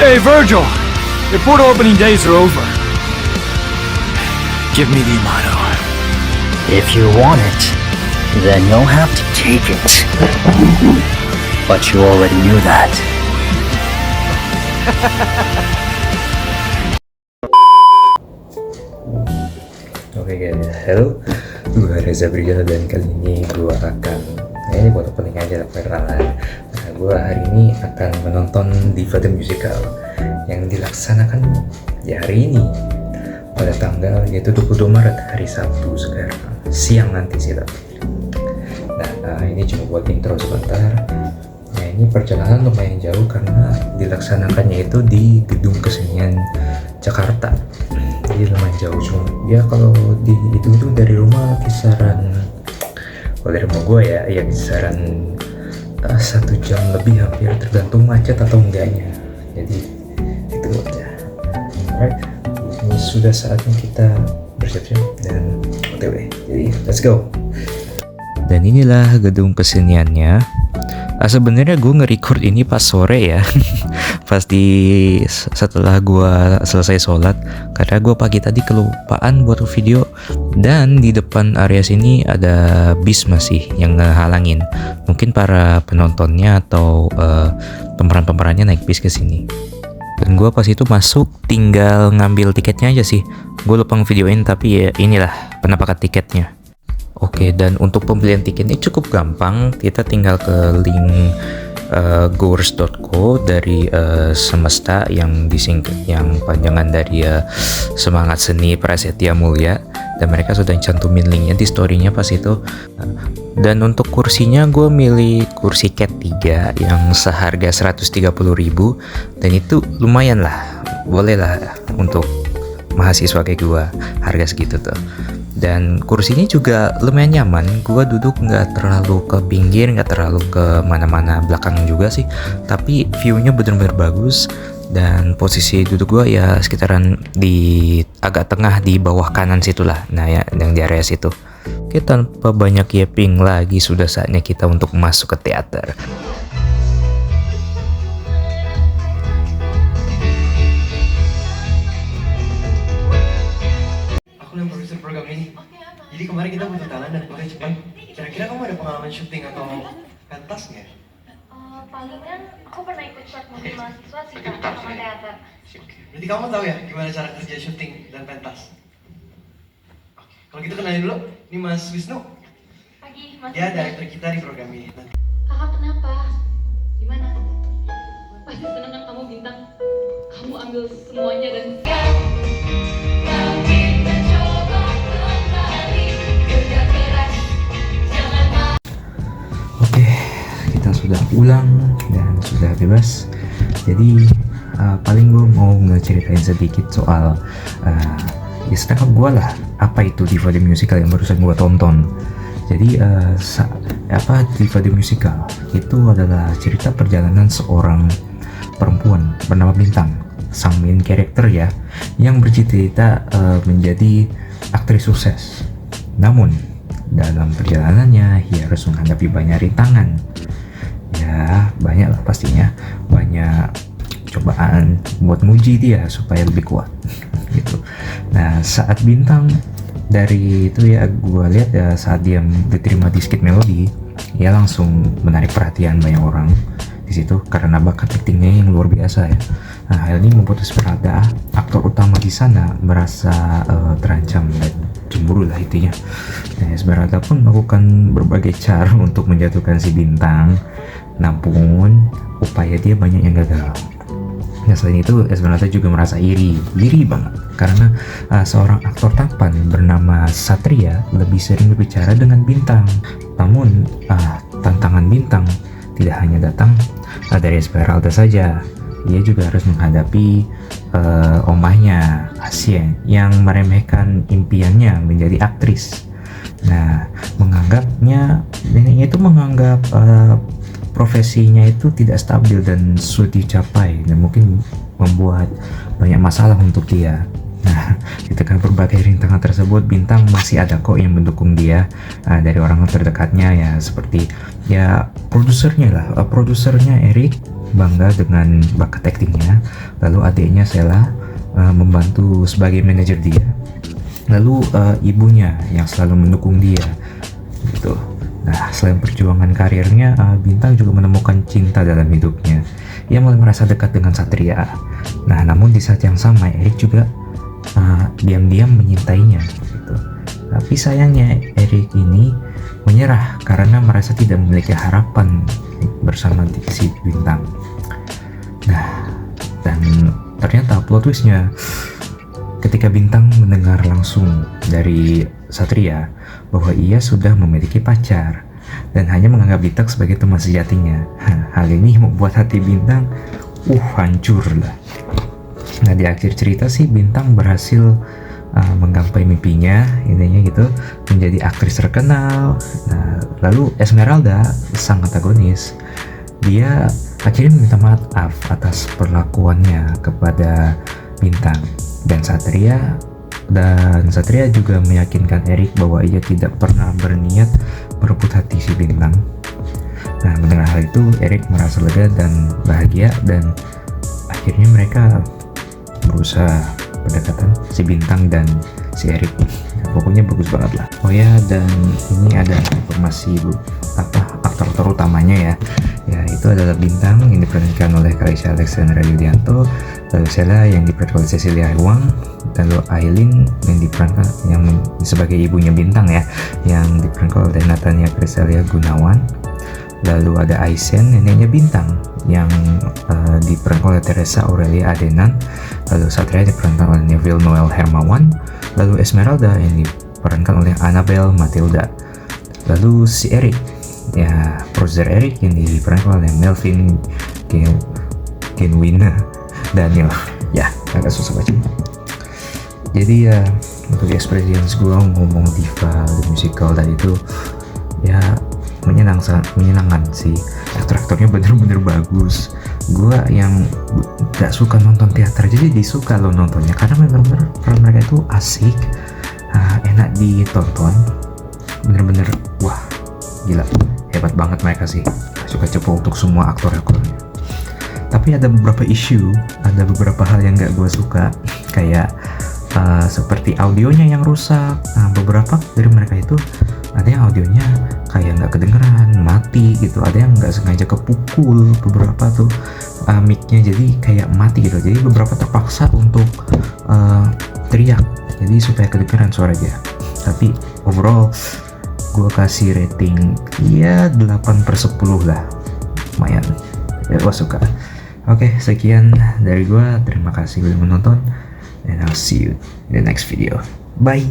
Hey, Virgil! Your portal opening days are over. Give me the Amato. If you want it, then you'll have to take it. But you already knew that. Oke guys, halo, gue Reza Brigada dan kali ini gue akan ini buat opening aja perkenalan. Nah, gue hari ini akan menonton Diva the Musical yang dilaksanakan di hari ini pada tanggal yaitu 22 Maret hari Sabtu sekarang siang nanti sih tapi. Nah, ini cuma buat intro sebentar. Nah, ini perjalanan lumayan jauh karena dilaksanakannya itu di Gedung Kesenian Jakarta. Jadi lumayan jauh, cuma ya kalau di itu dari rumah kisaran, kalau dari rumah gue ya kisaran 1 jam lebih hampir, tergantung macet atau enggaknya. Jadi itu aja. Alright, ini sudah saatnya kita bersiap-siap dan OTW. Jadi let's go. Dan inilah gedung keseniannya. Sebenarnya gue nge-record ini pas sore ya. Setelah gue selesai sholat, karena gue pagi tadi kelupaan buat video. Dan di depan area sini ada bis masih yang ngehalangin. Mungkin para penontonnya atau pemeran-pemerannya naik bis ke sini. Dan gue pas itu masuk tinggal ngambil tiketnya aja sih. Gue lupa ngevideoin tapi ya inilah penampakan tiketnya. Oke, dan untuk pembelian tiketnya cukup gampang. Kita tinggal ke link goers.co dari Semesta yang disingkat, yang panjangan dari Semangat Seni Prasetya Mulia, dan mereka sudah cantumin linknya di storynya pas itu. Dan untuk kursinya gue milih kursi cat 3 yang seharga 130.000, dan itu lumayan lah, boleh lah untuk mahasiswa kayak gue, harga segitu tuh. Dan kursinya juga lumayan nyaman. Gua duduk nggak terlalu ke pinggir, nggak terlalu ke mana-mana belakang juga sih. Tapi view-nya benar-benar bagus. Dan posisi duduk gua ya sekitaran di agak tengah di bawah kanan situlah. Nah ya, yang di area situ. Oke, tanpa banyak yapping lagi, sudah saatnya kita untuk masuk ke teater. Aku yang produser program ini. Jadi kemarin kita butuh talent dan pakai cepat. Kira-kira kamu ada pengalaman syuting atau pentas nggak? Palingan aku pernah ikut short movie mahasiswa sih Kak, sama teater. Berarti kamu tahu ya gimana cara kerja syuting dan pentas? Oke. Kalau gitu kenalin dulu, ini Mas Wisnu. Pagi, Mas. Dia director kita di program ini. Nanti. Kakak kenapa? Gimana? Pasti seneng kan kamu bintang. Kamu ambil semuanya dan Oke, kita sudah pulang dan sudah bebas. Jadi paling gue mau ngeceritain sedikit soal ya setengah gue lah, apa itu Diva the Musical yang barusan gue tonton. Jadi Diva the Musical itu adalah cerita perjalanan seorang perempuan bernama Bintang, sang main character ya, yang bercita-cita menjadi aktris sukses. Namun dalam perjalanannya ia harus menghadapi banyak rintangan. Ya banyak lah pastinya, banyak cobaan buat nguji dia supaya lebih kuat gitu. Nah saat Bintang dari itu ya, gue lihat ya, saat dia diterima di Skit Melody, ia langsung menarik perhatian banyak orang di situ karena bakat aktingnya yang luar biasa ya. Nah hal ini membuat Esmeralda, aktor utama di sana, merasa terancam dan cemburu lah intinya. Nah Esmeralda pun melakukan berbagai cara untuk menjatuhkan si Bintang, namun upaya dia banyak yang gagal. Nah selain itu Esmeralda juga merasa iri banget karena seorang aktor tampan bernama Satria lebih sering berbicara dengan Bintang. Namun tantangan Bintang tidak hanya datang dari Esmeralda saja. Dia juga harus menghadapi omahnya Asien yang meremehkan impiannya menjadi aktris. Nah, neneknya itu menganggap profesinya itu tidak stabil dan sulit dicapai, dan mungkin membuat banyak masalah untuk dia. Nah, di tengah berbagai rintangan tersebut, Bintang masih ada kok yang mendukung dia dari orang terdekatnya ya, seperti ya produsernya Eric, bangga dengan bakat aktingnya. Lalu adiknya Sheila membantu sebagai manajer dia. Lalu ibunya yang selalu mendukung dia gitu. Nah, selain perjuangan karirnya, Bintang juga menemukan cinta dalam hidupnya. Ia mulai merasa dekat dengan Satria. Nah, namun di saat yang sama Eric juga diam-diam menyintainya gitu. Tapi sayangnya Eric ini menyerah karena merasa tidak memiliki harapan bersama si Bintang. Nah, dan ternyata plot twistnya ketika Bintang mendengar langsung dari Satria bahwa ia sudah memiliki pacar dan hanya menganggap Bintang sebagai teman sejatinya. Hal ini membuat hati Bintang hancur lah. Nah, di akhir cerita sih Bintang berhasil menggapai mimpinya, intinya gitu, menjadi aktris terkenal. Nah, lalu Esmeralda, sang antagonis, dia akhirnya meminta maaf atas perlakuannya kepada Bintang, dan Satria juga meyakinkan Eric bahwa ia tidak pernah berniat merebut hati si Bintang. Nah, mendengar hal itu Eric merasa lega dan bahagia, dan akhirnya mereka berusaha pendekatan si Bintang dan si Eric. Pokoknya bagus banget lah. Oh ya, dan ini ada informasi aktor utamanya ya. Ya, itu adalah Bintang yang diperankan oleh Karisha Alexandra Yulianto, lalu Sheila yang diperankan oleh Cecilia Huang, lalu Aileen yang sebagai ibunya Bintang ya, yang diperankan oleh Natania Crisalia Gunawan. Lalu ada Aisen, neneknya Bintang, yang diperankan oleh Teresa Aurelia Adenan. Lalu Satria diperankan oleh Neville Noel Hermawan. Lalu Esmeralda yang diperankan oleh Annabelle Matilda. Lalu si Eric, ya Brother Eric yang diperankan oleh Melvin Genwina Daniel. Ya, agak susah baca. Jadi ya, untuk experience gue ngomong Diva The Musical tadi itu ya menyenangkan sih. Aktor-aktornya bener-bener bagus. Gue yang gak suka nonton teater jadi disuka lo nontonnya, karena bener-bener peran mereka itu asik, enak ditonton, bener-bener wah gila, hebat banget mereka sih. Suka cepu untuk semua aktor-aktornya. Tapi ada beberapa ada beberapa hal yang gak gue suka, kayak seperti audionya yang rusak. Beberapa dari mereka itu ada yang audionya kayak nggak kedengeran, mati gitu. Ada yang nggak sengaja kepukul, beberapa tuh mic-nya jadi kayak mati gitu. Jadi beberapa terpaksa untuk teriak, jadi supaya kedengeran suara dia. Tapi overall gue kasih rating ya 8/10 lah, lumayan ya, gue suka. Oke, sekian dari gue. Terima kasih udah menonton, and I'll see you in the next video. Bye.